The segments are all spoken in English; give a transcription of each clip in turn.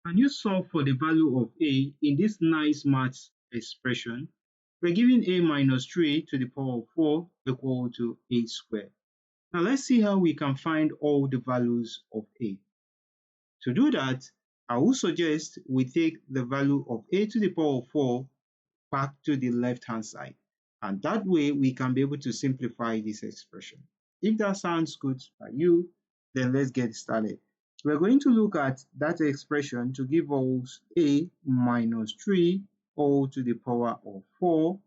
Can you solve for the value of a in this nice maths expression? We're given a minus 3 to the power of 4 equal to a squared. Now let's see how we can find all the values of a. To do that, I will suggest we take the value of a to the power of 4 back to the left hand side. And that way we can be able to simplify this expression. If that sounds good by you, then let's get started. We're going to look at that expression to give us a minus 3 all to the power of 4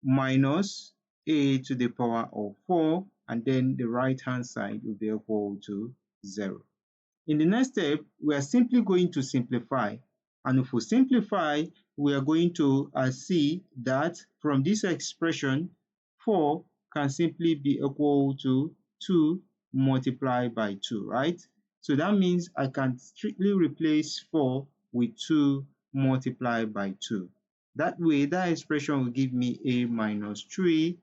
minus a to the power of 4, and then the right hand side will be equal to 0. In the next step, we are simply going to simplify. And if we simplify, we are going to see that from this expression, 4 can simply be equal to 2 multiplied by 2, right? So that means I can strictly replace 4 with 2 multiplied by 2. That way, that expression will give me a minus 3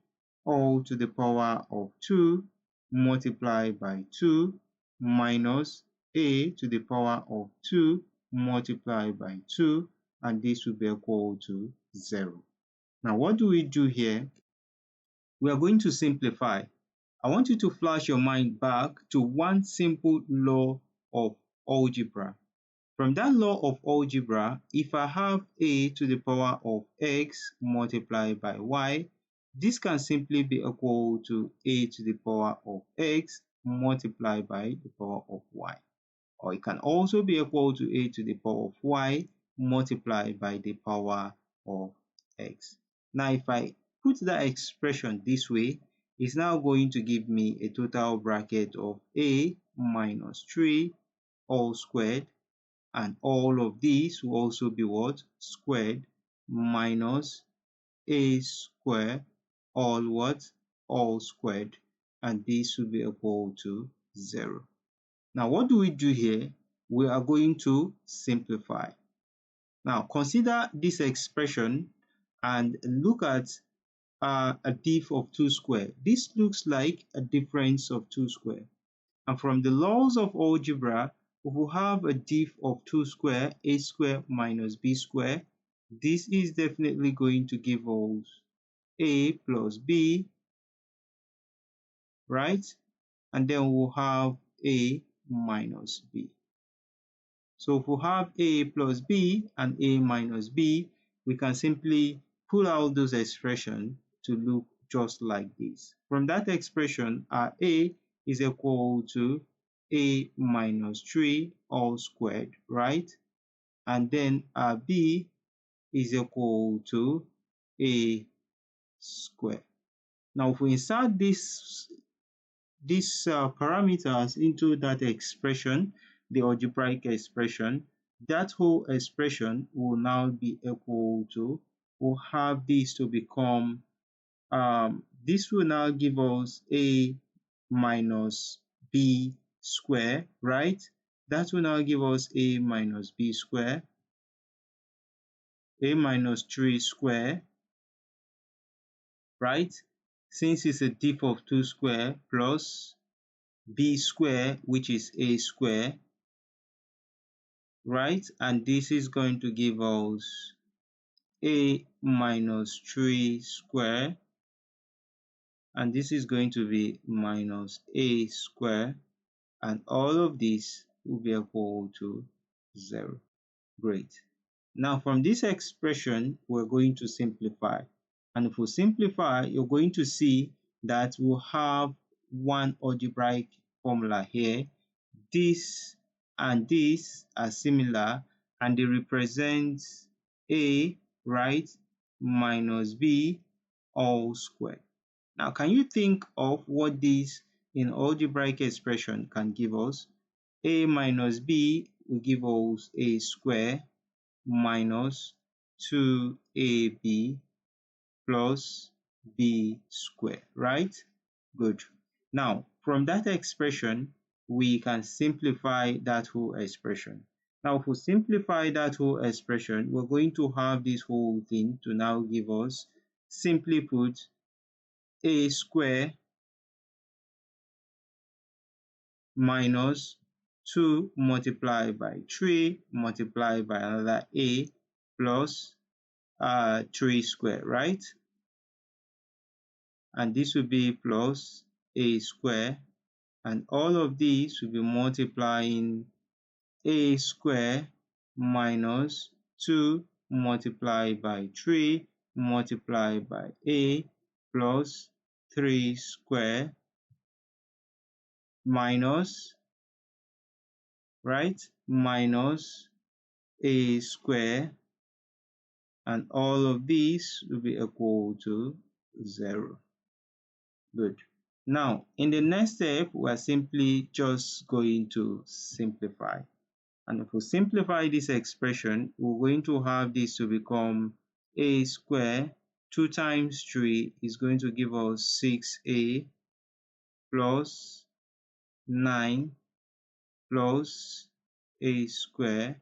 all to the power of 2 multiplied by 2 minus a to the power of 2 multiplied by 2, and this will be equal to 0. Now, what do we do here? We are going to simplify. I want you to flash your mind back to one simple law of algebra. From that law of algebra, if I have a to the power of x multiplied by y, this can simply be equal to a to the power of x multiplied by the power of y. Or it can also be equal to a to the power of y multiplied by the power of x. Now, if I put that expression this way, it's now going to give me a total bracket of a minus 3 all squared, and all of these will also be what? Squared minus a square all what? All squared, and this will be equal to 0. Now, what do we do here? We are going to simplify. Now, consider this expression and look at a diff of 2 square. This looks like a difference of 2 square. And from the laws of algebra, if we have a diff of 2 square, a square minus b square, this is definitely going to give us a plus b, right? And then we'll have a minus b. So if we have a plus b and a minus b, we can simply pull out those expressions to look just like this. From that expression, our a is equal to a minus 3 all squared, right? And then our b is equal to a square. Now, if we insert these parameters into that expression, the algebraic expression, that whole expression will now be equal to, we'll have this to become, this will now give us a minus b square, right? That will now give us a minus b square, a minus 3 square, right? Since it's a diff of 2 square plus b square, which is a square, right? And this is going to give us a minus 3 square, and this is going to be minus a square, and all of this will be equal to 0. Great. Now, from this expression, we're going to simplify. And if we simplify, you're going to see that we'll have one algebraic formula here. This and this are similar, and they represent a, right, minus b all squared. Now, can you think of what this in algebraic expression can give us? A minus b will give us a square minus 2ab plus b square, right? Good. Now, from that expression, we can simplify that whole expression. Now, if we simplify that whole expression, we're going to have this whole thing to now give us, simply put, a square minus 2 multiplied by 3 multiplied by another a plus 3 square, right? And this will be plus a square, and all of these will be multiplying a square minus 2 multiplied by 3 multiplied by a plus 3 square minus, right, minus a square, and all of these will be equal to 0. Good. Now, in the next step, we are simply just going to simplify. And if we simplify this expression, we're going to have this to become a square. 2 times 3 is going to give us 6a plus 9 plus a square.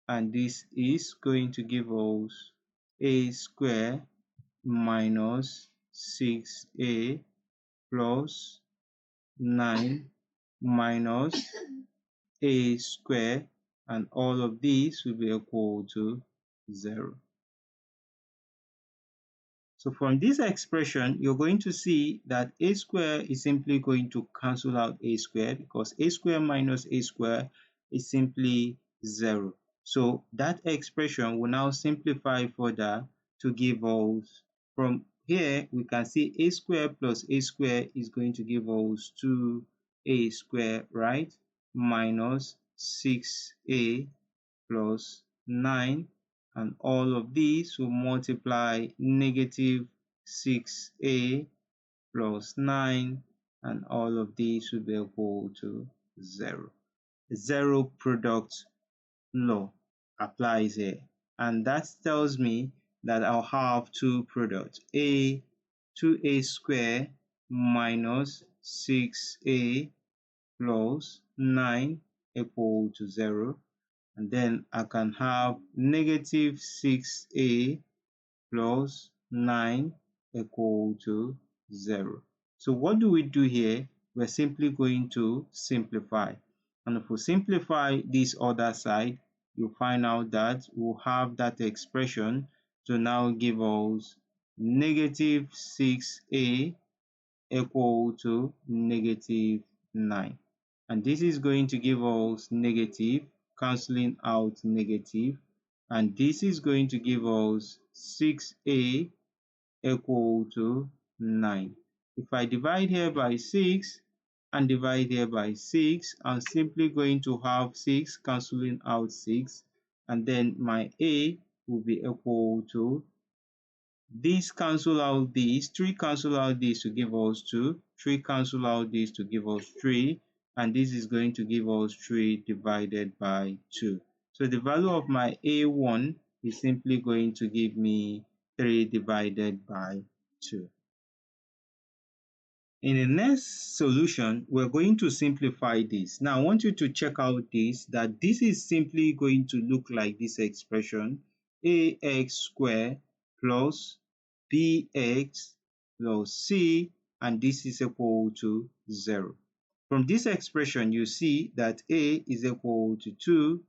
And this is going to give us a square minus 6a plus 9 minus a square, and all of these will be equal to 0. So from this expression, you're going to see that a square is simply going to cancel out a square, because a square minus a square is simply 0. So that expression will now simplify further to give us, from here we can see a square plus a square is going to give us 2a square, right, minus 6a plus 9, and all of these will multiply negative 6a plus 9, and all of these will be equal to 0. Zero product law applies here, and that tells me that I'll have two products, 2a square minus 6a plus 9 equal to 0, and then I can have negative 6a plus 9 equal to 0. So what do we do here? We're simply going to simplify. And if we simplify this other side, you'll find out that we'll have that expression to now give us negative 6a equal to negative 9. And this is going to give us negative, cancelling out negative. And this is going to give us 6a equal to 9. If I divide here by 6 and divide here by 6, I'm simply going to have 6 cancelling out 6. And then my a will be equal to, this cancel out this, 3 cancel out this to give us 2, 3 cancel out this to give us 3, and this is going to give us 3 divided by 2. So the value of my A1 is simply going to give me 3 divided by 2. In the next solution, we're going to simplify this. Now, I want you to check out this, that this is simply going to look like this expression, ax squared plus bx plus c, and this is equal to 0. From this expression, you see that a is equal to 2,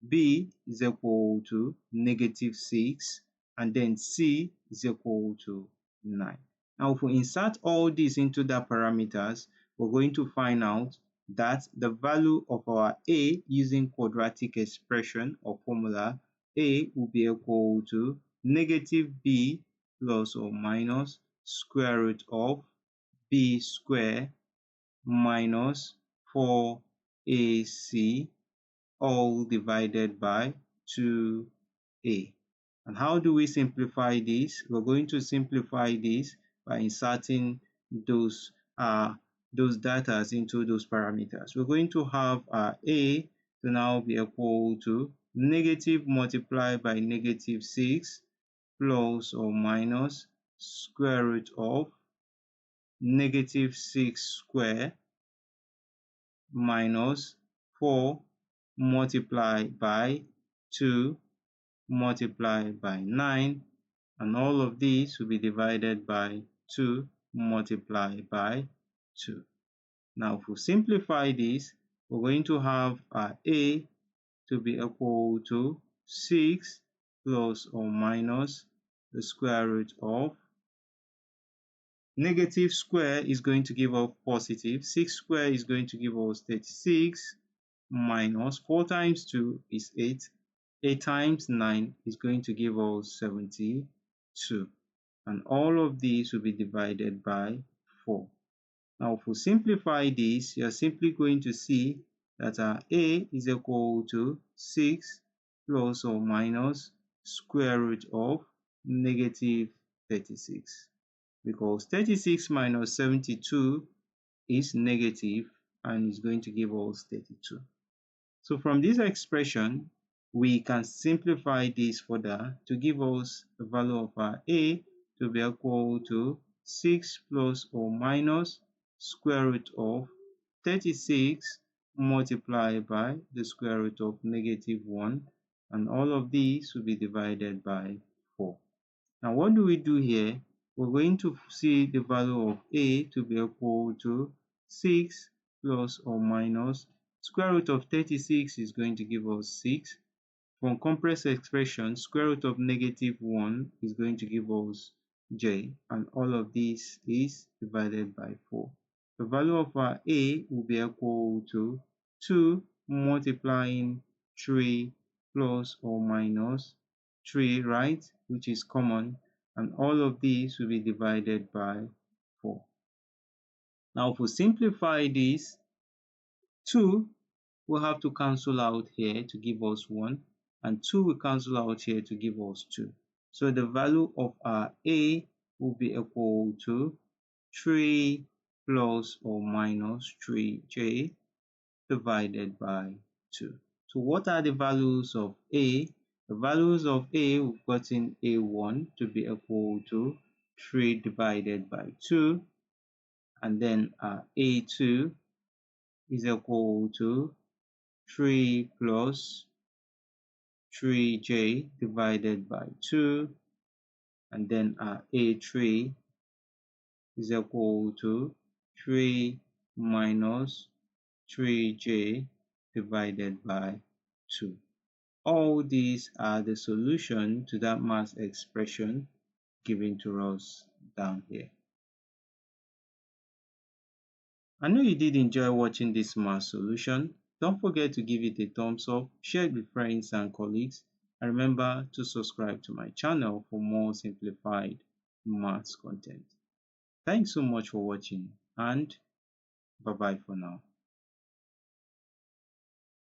b is equal to negative 6, and then c is equal to 9. Now, if we insert all these into the parameters, we're going to find out that the value of our a using quadratic expression or formula, a will be equal to negative b plus or minus square root of b squared minus 4ac all divided by 2a. And how do we simplify this? We're going to simplify this by inserting those data into those parameters. We're going to have a to now be equal to negative multiplied by negative 6 plus or minus square root of negative 6 square minus 4 multiplied by 2 multiplied by 9, and all of these will be divided by 2 multiplied by 2. Now, if we simplify this, we're going to have our a to be equal to 6 plus or minus the square root of negative square is going to give us positive. 6 square is going to give us 36 minus 4 times 2 is 8. 8 times 9 is going to give us 72. And all of these will be divided by 4. Now, if we simplify this, you're simply going to see that our a is equal to 6 plus or minus square root of negative 36. Because 36 minus 72 is negative and is going to give us 32. So from this expression, we can simplify this further to give us the value of our a to be equal to 6 plus or minus square root of 36 multiplied by the square root of negative 1, and all of these will be divided by 4. Now what do we do here? We're going to see the value of a to be equal to 6 plus or minus square root of 36 is going to give us 6. From compressed expression, square root of negative 1 is going to give us j, and all of this is divided by 4. The value of our a will be equal to 2 multiplying 3 plus or minus 3, right, which is common, and all of these will be divided by 4. Now, if we simplify this, 2 will have to cancel out here to give us 1, and 2 will cancel out here to give us 2. So the value of our a will be equal to 3 plus or minus 3j divided by 2. So what are the values of a? The values of a, we've gotten a1 to be equal to 3 divided by 2, and then a2 is equal to 3 plus 3j divided by 2, and then a3 is equal to 3 minus 3j divided by 2. All these are the solution to that math expression given to us down here. I know you did enjoy watching this math solution. Don't forget to give it a thumbs up, share it with friends and colleagues, and remember to subscribe to my channel for more simplified math content. Thanks so much for watching, and bye bye for now.